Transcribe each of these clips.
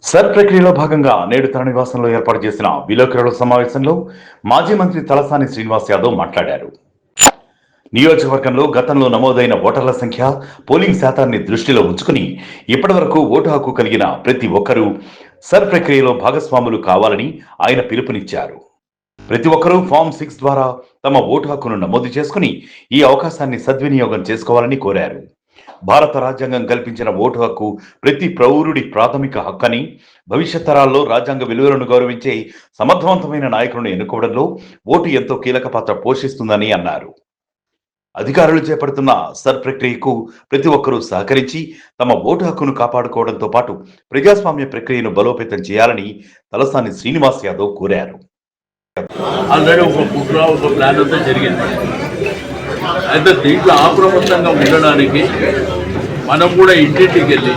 Sir ప్రక్రియలో భాగంగా నేడు తన నివాసంలో ఏర్పాటు చేసిన విలేకరుల సమావేశంలో మాజీ మంత్రి తలసాని శ్రీనివాస్ యాదవ్ మాట్లాడారు. నియోజకవర్గంలో గతంలో నమోదైన ఓటర్ల సంఖ్య, పోలింగ్ శాతాన్ని దృష్టిలో ఉంచుకుని ఇప్పటివరకు ఓటు హక్కు కలిగిన ప్రతి ఒక్కరూ సర్ ప్రక్రియలో భాగస్వాములు కావాలని ఆయన పిలుపునిచ్చారు. ప్రతి ఒక్కరూ ఫామ్ 6 ద్వారా తమ ఓటు హక్కును నమోదు చేసుకుని ఈ అవకాశాన్ని సద్వినియోగం చేసుకోవాలని కోరారు. భారత రాజ్యాంగం కల్పించిన ఓటు హక్కు ప్రతి పౌరుడి ప్రాథమిక హక్కని, భవిష్యత్ తరాల్లో రాజ్యాంగ విలువలను గౌరవించే సమర్థవంతమైన నాయకులను ఎన్నుకోవడంలో ఓటు ఎంతో కీలక పాత్ర పోషిస్తుందని అన్నారు. అధికారులు చేపడుతున్న సర్ ప్రక్రియకు ప్రతి ఒక్కరూ సహకరించి తమ ఓటు హక్కును కాపాడుకోవడంతో పాటు ప్రజాస్వామ్య ప్రక్రియను బలోపేతం చేయాలని తలసాని శ్రీనివాస్ యాదవ్ కోరారు. ఆల్రెడీ ఒక కుట్ర ఒక ప్లాన్ అంతా జరిగింది. అయితే దీంట్లో అప్రమత్తంగా ఉండడానికి మనం కూడా ఇంటింటికి వెళ్ళి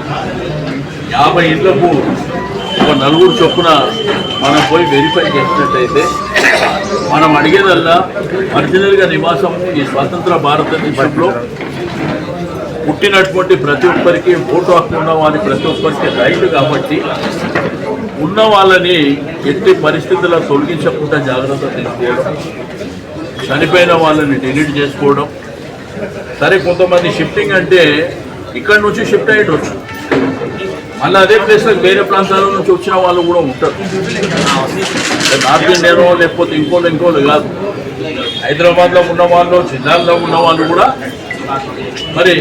50 ఇళ్లకు ఒక 4 చొప్పున మనం పోయి వెరిఫై చేసినట్టయితే మనం అడిగేదల్లా ఒరిజినల్గా నివాసం ఈ స్వతంత్ర భారతదేశంలో పుట్టినటువంటి ప్రతి ఒక్కరికి ఓటు హక్కు ఉన్న వారి ప్రతి ఒక్కరికి రైట్ కాబట్టి ఉన్న వాళ్ళని ఎట్టి పరిస్థితుల్లో తొలగించకుండా జాగ్రత్త తీసుకోవడం, చనిపోయిన వాళ్ళని డిలీట్ చేసుకోవడం. సరే, కొంతమంది షిఫ్టింగ్ అంటే ఇక్కడ నుంచి షిఫ్ట్ అయ్యేటవచ్చు, మళ్ళీ అదే ప్లేస్లో వేరే ప్రాంతాల నుంచి వచ్చిన వాళ్ళు కూడా ఉంటారు. నార్త్ ఇండియనో లేకపోతే ఇంకోళ్ళు కాదు, హైదరాబాద్లో ఉన్న వాళ్ళు, జిల్లాల్లో ఉన్న వాళ్ళు కూడా మరి